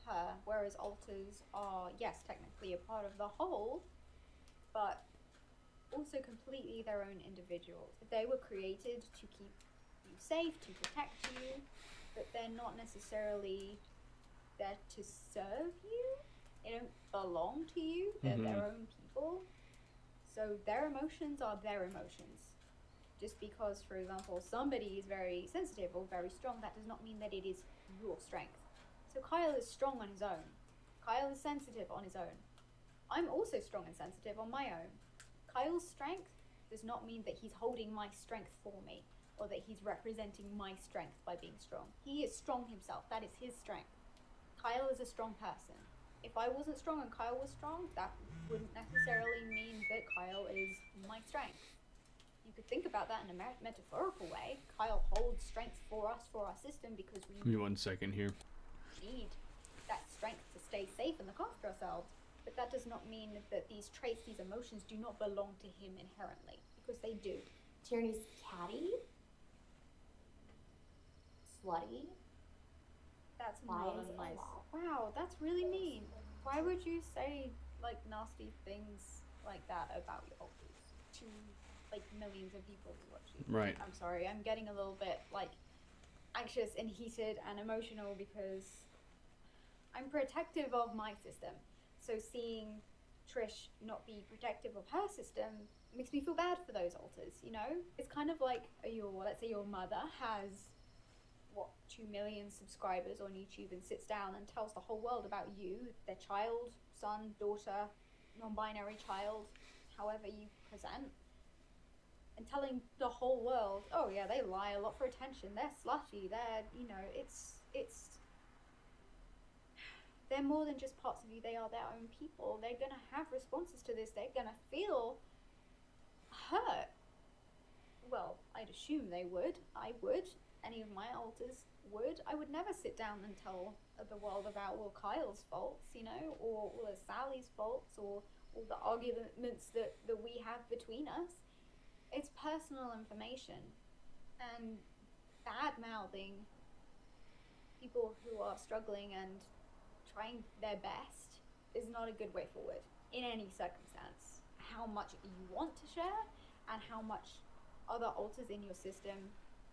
her, whereas alters are, yes, technically a part of the whole, but also completely their own individuals. They were created to keep you safe, to protect you, but they're not necessarily there to serve you. They don't belong to you. They're their own people. So their emotions are their emotions. Just because, for example, somebody is very sensitive or very strong, that does not mean that it is your strength. So Kyle is strong on his own. Kyle is sensitive on his own. I'm also strong and sensitive on my own. Kyle's strength does not mean that he's holding my strength for me, or that he's representing my strength by being strong. He is strong himself. That is his strength. Kyle is a strong person. If I wasn't strong and Kyle was strong, that wouldn't necessarily mean that Kyle is my strength. You could think about that in a metaphorical way. Kyle holds strength for us, for our system, because we Give me 1 second here. need that strength to stay safe and look after ourselves. But that does not mean that these traits, these emotions, do not belong to him inherently, because they do. Tierney's catty, slutty. That's Lies not a a nice. lot. Wow, that's really mean. Why would you say like nasty things like that about your alters to like millions of people who watch you? Right. I'm sorry, I'm getting a little bit like anxious and heated and emotional because I'm protective of my system. So seeing Trish not be protective of her system makes me feel bad for those alters, you know? It's kind of like let's say your mother has 2 million subscribers on YouTube and sits down and tells the whole world about you, their child, son, daughter, non-binary child, however you present, and telling the whole world, oh yeah, they lie a lot for attention, they're slutty, they're, you know, it's they're more than just parts of you, they are their own people. They're gonna have responses to this, they're gonna feel hurt. Well, I'd assume they would. I would. Any of my alters would. I would never sit down and tell the world about all Kyle's faults, you know, or all of Sally's faults, or all the arguments that we have between us. It's personal information, and bad-mouthing people who are struggling and trying their best is not a good way forward in any circumstance. How much you want to share and how much other alters in your system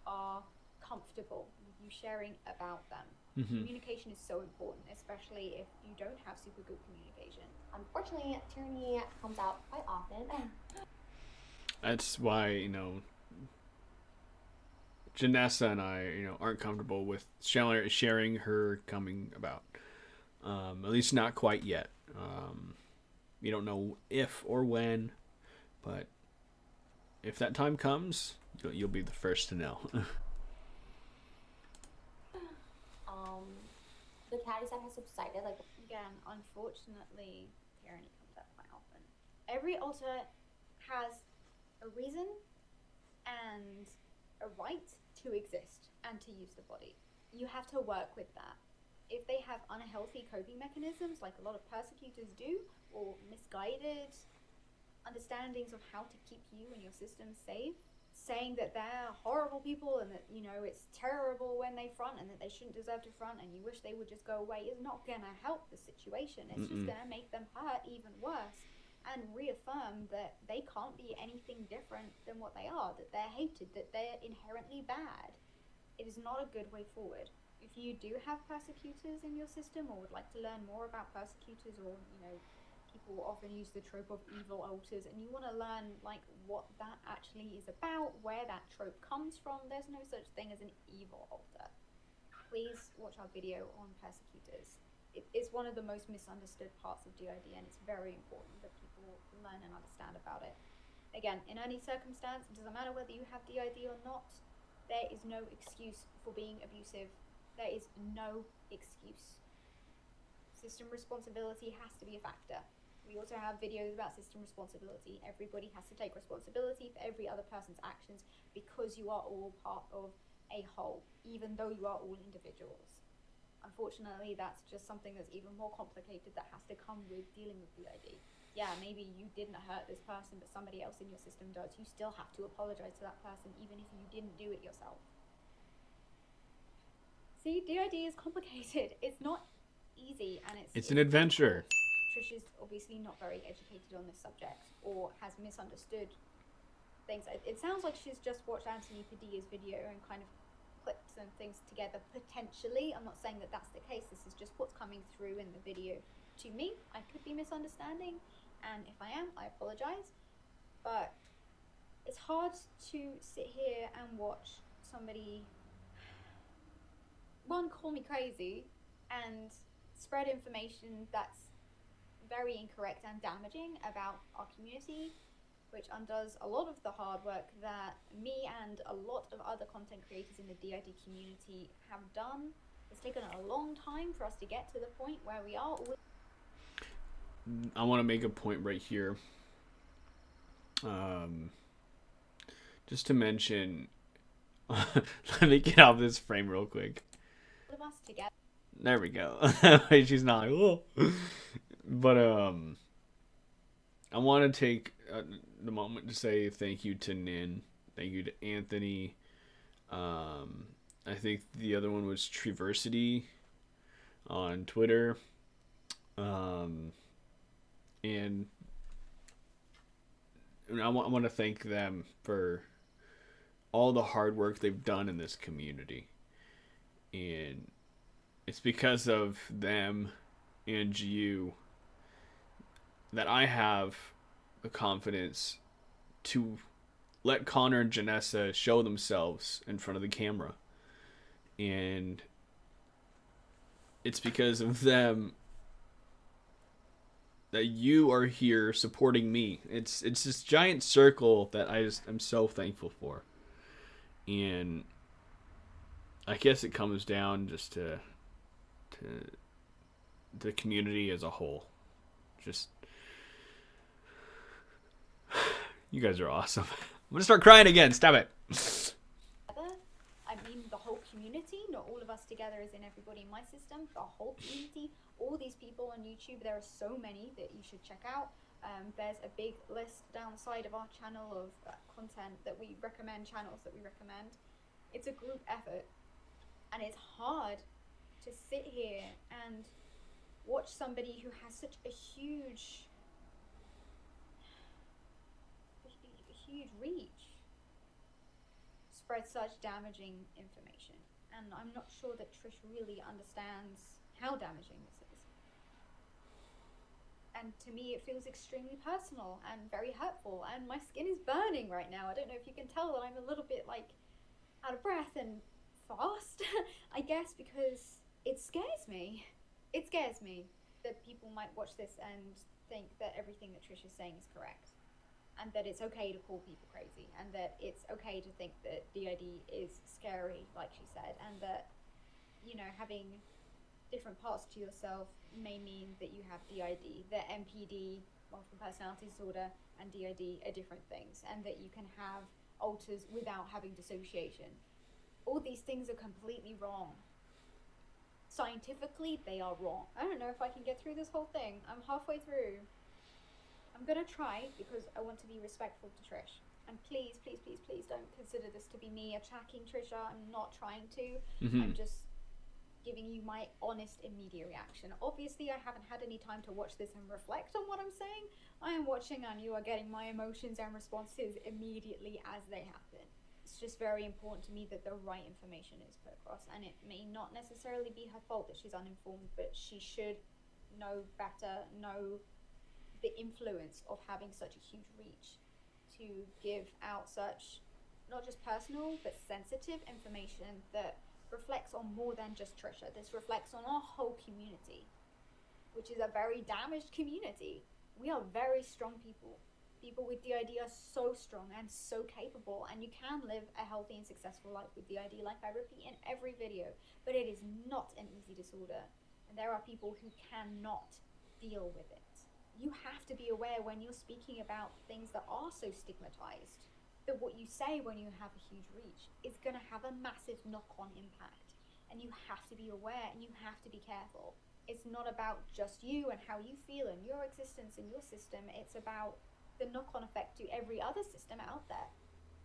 are comfortable with you sharing about them. Communication is so important, especially if you don't have super good communication. Unfortunately, Tierney comes out quite often. That's why, you know, Janessa and I, you know, aren't comfortable with sharing her coming about. At least not quite yet. We don't know if or when, but if that time comes, you'll be the first to know. The catty side has subsided. Like, again, unfortunately, tyranny comes up quite often. Every alter has a reason and a right to exist and to use the body. You have to work with that. If they have unhealthy coping mechanisms, like a lot of persecutors do, or misguided understandings of how to keep you and your system safe, saying that they're horrible people and that, you know, it's terrible when they front and that they shouldn't deserve to front and you wish they would just go away is not going to help the situation. It's just going to make them hurt even worse and reaffirm that they can't be anything different than what they are, that they're hated, that they're inherently bad. It is not a good way forward. If you do have persecutors in your system or would like to learn more about persecutors, or, you know, people often use the trope of evil alters, and you want to learn like what that actually is about, where that trope comes from, there's no such thing as an evil alter. Please watch our video on persecutors. It is one of the most misunderstood parts of DID, and it's very important that people learn and understand about it. Again, in any circumstance, it doesn't matter whether you have DID or not, there is no excuse for being abusive. There is no excuse. System responsibility has to be a factor. We also have videos about system responsibility. Everybody has to take responsibility for every other person's actions because you are all part of a whole, even though you are all individuals. Unfortunately, that's just something that's even more complicated that has to come with dealing with DID. Yeah, maybe you didn't hurt this person, but somebody else in your system does. You still have to apologize to that person, even if you didn't do it yourself. See, DID is complicated. It's not easy, and it's an adventure. Trish is obviously not very educated on this subject or has misunderstood things. It sounds like she's just watched Anthony Padilla's video and kind of clipped some things together, potentially. I'm not saying that that's the case. This is just what's coming through in the video to me. I could be misunderstanding, and if I am, I apologize. But it's hard to sit here and watch somebody, one, call me crazy and spread information that's very incorrect and damaging about our community, which undoes a lot of the hard work that me and a lot of other content creators in the DID community have done. It's taken a long time for us to get to the point where we are. I want to make a point right here. Just to mention, let me get off this frame real quick. All of us together. There we go. She's not like, whoa. But I want to take the moment to say thank you to Nin, thank you to Anthony. I think the other one was Triversity on Twitter. And I want to thank them for all the hard work they've done in this community. And it's because of them and you that I have the confidence to let Connor and Janessa show themselves in front of the camera. And it's because of them that you are here supporting me. It's this giant circle that I'm so thankful for. And I guess it comes down just to the community as a whole. Just, you guys are awesome. I'm gonna start crying again. Stop it. I mean, the whole community, not all of us together as in everybody in my system, the whole community, all these people on YouTube, there are so many that you should check out. There's a big list down the side of our channel of content that we recommend, channels that we recommend. It's a group effort, and it's hard to sit here and watch somebody who has such a huge reach spread such damaging information. And I'm not sure that Trish really understands how damaging this is. And to me it feels extremely personal and very hurtful, and my skin is burning right now. I don't know if you can tell that I'm a little bit like out of breath and fast, I guess, because it scares me. It scares me that people might watch this and think that everything that Trish is saying is correct, and that it's okay to call people crazy, and that it's okay to think that DID is scary, like she said, and that, you know, having different parts to yourself may mean that you have DID, that MPD, multiple personality disorder, and DID are different things, and that you can have alters without having dissociation. All these things are completely wrong. Scientifically, they are wrong. I don't know if I can get through this whole thing. I'm halfway through. I'm gonna try, because I want to be respectful to Trish. And please, please, please, please don't consider this to be me attacking Trisha. I'm not trying to. I'm just giving you my honest, immediate reaction. Obviously, I haven't had any time to watch this and reflect on what I'm saying. I am watching, and you are getting my emotions and responses immediately as they happen. It's just very important to me that the right information is put across, and it may not necessarily be her fault that she's uninformed, but she should know better, know the influence of having such a huge reach to give out such, not just personal, but sensitive information that reflects on more than just Trisha. This reflects on our whole community, which is a very damaged community. We are very strong people. People with DID are so strong and so capable, and you can live a healthy and successful life with DID, like I repeat in every video, but it is not an easy disorder, and there are people who cannot deal with it. You have to be aware when you're speaking about things that are so stigmatized, that what you say when you have a huge reach is going to have a massive knock-on impact, and you have to be aware and you have to be careful. It's not about just you and how you feel and your existence in your system. It's about the knock-on effect to every other system out there,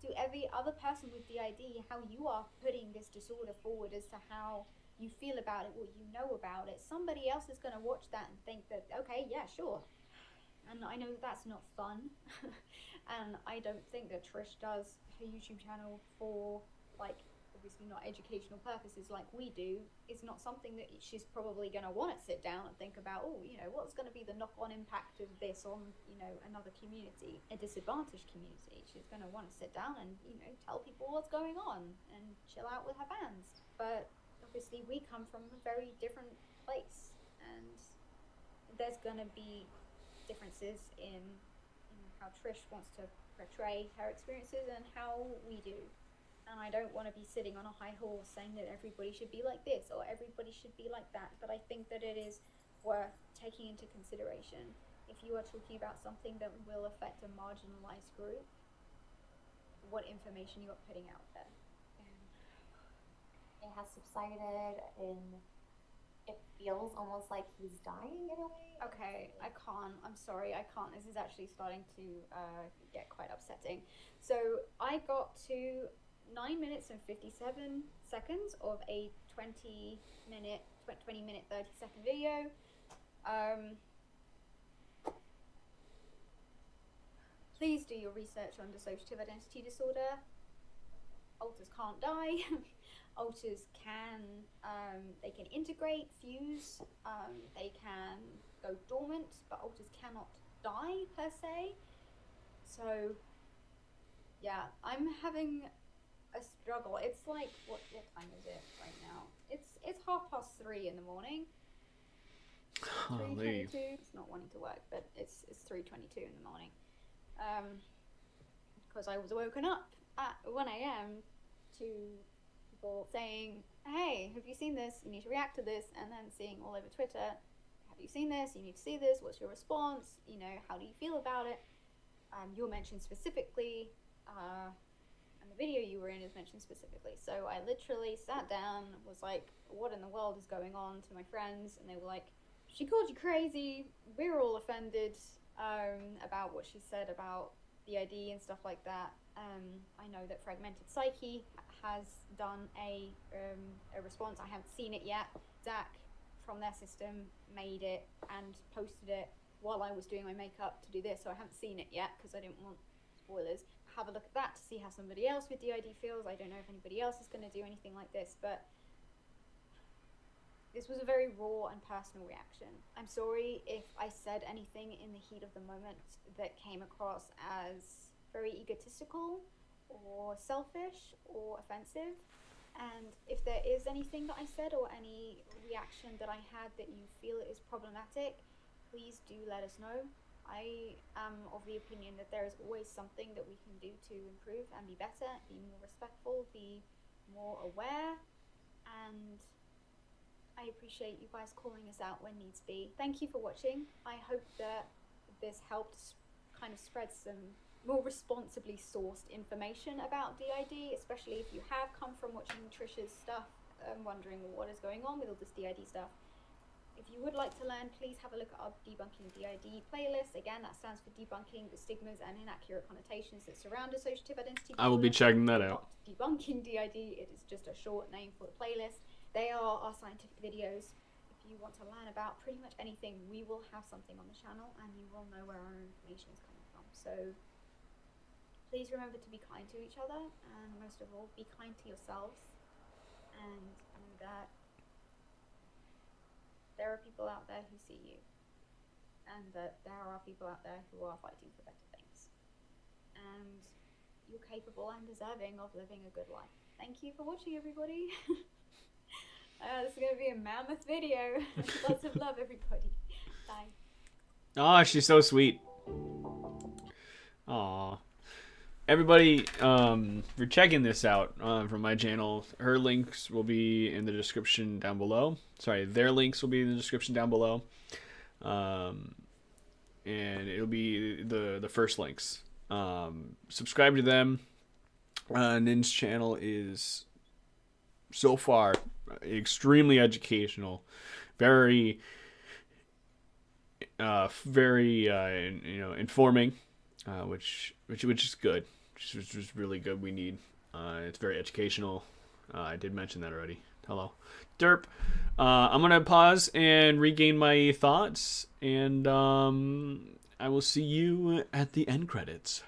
to every other person with DID, how you are putting this disorder forward as to how you feel about it, what you know about it. Somebody else is going to watch that and think that, okay, yeah, sure. And I know that's not fun. And I don't think that Trish does her YouTube channel for, like, obviously not educational purposes like we do. It's not something that she's probably going to want to sit down and think about, oh, you know, what's going to be the knock-on impact of this on, you know, another community, a disadvantaged community. She's going to want to sit down and, you know, tell people what's going on and chill out with her fans. But obviously we come from a very different place, and there's going to be differences in how Trish wants to portray her experiences and how we do. And I don't want to be sitting on a high horse saying that everybody should be like this or everybody should be like that, but I think that it is worth taking into consideration if you are talking about something that will affect a marginalized group, what information you are putting out there. It has subsided in it feels almost like he's dying in a way. Okay, I can't. I'm sorry, I can't. This is actually starting to get quite upsetting. So I got to 9 minutes and 57 seconds of a 20 minute, 30-second video. Please do your research on dissociative identity disorder. Alters can't die. Alters can, they can integrate, fuse, they can go dormant, but alters cannot die per se. So, yeah, I'm having a struggle. It's like, what time is it right now? It's 3:30 in the morning. 3:22. It's not wanting to work, but it's 3:22 in the morning. Because I was woken up at 1 a.m. to people saying, hey, have you seen this? You need to react to this. And then seeing all over Twitter, have you seen this? You need to see this. What's your response? You know, how do you feel about it? You're mentioned specifically, and the video you were in is mentioned specifically. So I literally sat down, was like, what in the world is going on, to my friends, and they were like, she called you crazy. We're all offended about what she said about the ID and stuff like that. I know that Fragmented Psyche has done a response. I haven't seen it yet. Zach from their system made it and posted it while I was doing my makeup to do this, so I haven't seen it yet because I didn't want spoilers. Have a look at that to see how somebody else with DID feels. I don't know if anybody else is going to do anything like this, but this was a very raw and personal reaction. I'm sorry if I said anything in the heat of the moment that came across as very egotistical or selfish or offensive. And if there is anything that I said or any reaction that I had that you feel is problematic, please do let us know. I am of the opinion that there is always something that we can do to improve and be better, be more respectful, be more aware, and I appreciate you guys calling us out when needs be. Thank you for watching. I hope that this helped kind of spread some more responsibly sourced information about DID, especially if you have come from watching Trisha's stuff and wondering what is going on with all this DID stuff. If you would like to learn, please have a look at our Debunking DID playlist. Again, that stands for Debunking the Stigmas and Inaccurate Connotations that Surround Dissociative Identity Disorder. I will be checking that out. Not Debunking DID, it is just a short name for the playlist. They are our scientific videos. If you want to learn about pretty much anything, we will have something on the channel and you will know where our information is coming from. So please remember to be kind to each other, and most of all, be kind to yourselves, and know that there are people out there who see you, and that there are people out there who are fighting for better things, and you're capable and deserving of living a good life. Thank you for watching, everybody. This is going to be a mammoth video. Lots of love, everybody. Bye. Oh, she's so sweet. Aw. Everybody, for checking this out from my channel, her links will be in the description down below. Sorry, their links will be in the description down below. And it'll be the first links. Subscribe to them. Nin's channel is so far extremely educational, very informing, which is good. Which is really good. We need. It's very educational. I did mention that already. Hello, derp. I'm gonna pause and regain my thoughts, and I will see you at the end credits.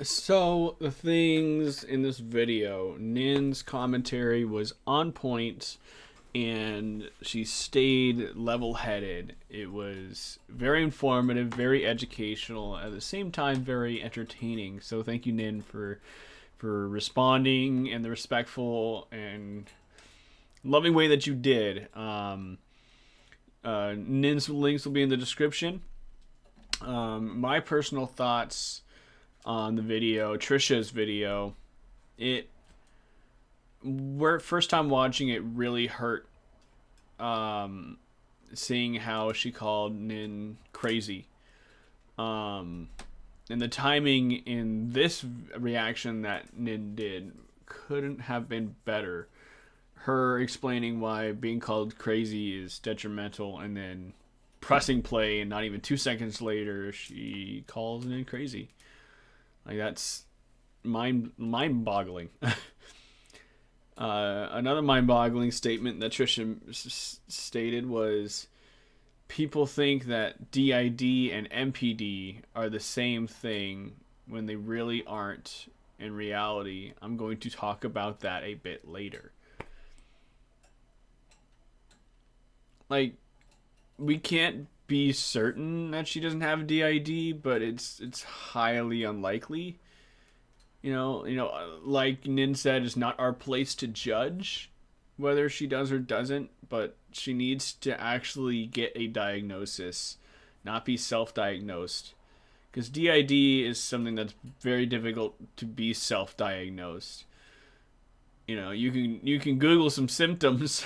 So the things in this video, Nin's commentary was on point, and she stayed level-headed. It was very informative, very educational, at the same time very entertaining. So thank you, Nin, for responding in the respectful and loving way that you did. Nin's links will be in the description. My personal thoughts on the video, Trisha's video, first time watching it really hurt, seeing how she called Nin crazy, and the timing in this reaction that Nin did couldn't have been better. her explaining why being called crazy is detrimental, and then pressing play, and not even 2 seconds later, she calls it crazy. Like, that's mind-boggling. Another mind-boggling statement that Trisha stated was, people think that DID and MPD are the same thing when they really aren't. In reality, I'm going to talk about that a bit later. Like, we can't be certain that she doesn't have DID, but it's highly unlikely. You know, like Nin said, it's not our place to judge whether she does or doesn't, but she needs to actually get a diagnosis, not be self-diagnosed. Because DID is something that's very difficult to be self-diagnosed. You know, you can Google some symptoms,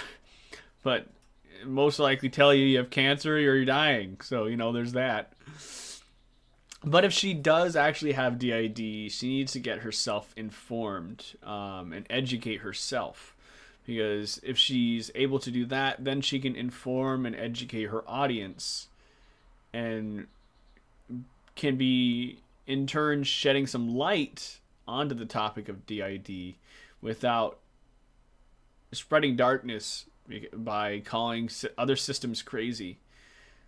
but most likely tell you have cancer or you're dying. So, you know, there's that. But if she does actually have DID, she needs to get herself informed and educate herself. Because if she's able to do that, then she can inform and educate her audience, and can be in turn shedding some light onto the topic of DID without spreading darkness by calling other systems crazy.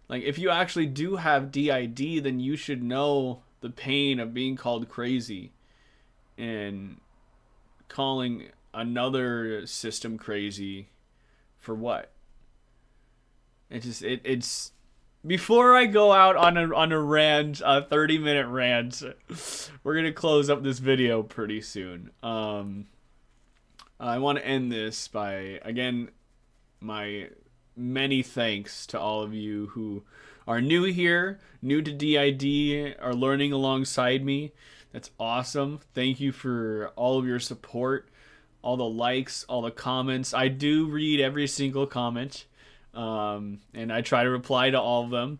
Like, if you actually do have DID, then you should know the pain of being called crazy and calling another system crazy for what? It's before I go out on a rant, a 30-minute rant, we're gonna close up this video pretty soon. I want to end this by, again, my many thanks to all of you who are new here, new to DID, are learning alongside me. That's awesome. Thank you for all of your support, all the likes, all the comments. I do read every single comment. And I try to reply to all of them.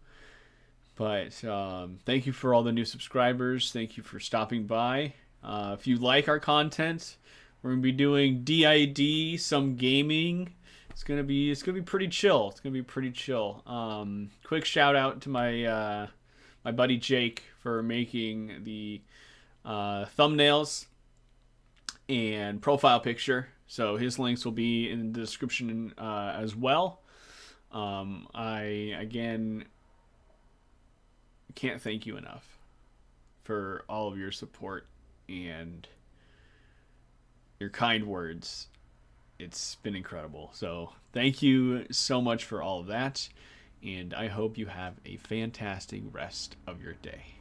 But thank you for all the new subscribers. Thank you for stopping by. If you like our content, we're gonna be doing DID, some gaming. It's gonna be pretty chill. It's gonna be pretty chill. Quick shout out to my my buddy Jake for making the thumbnails and profile picture. So his links will be in the description as well. I, again, can't thank you enough for all of your support and your kind words. It's been incredible. So thank you so much for all of that, and I hope you have a fantastic rest of your day.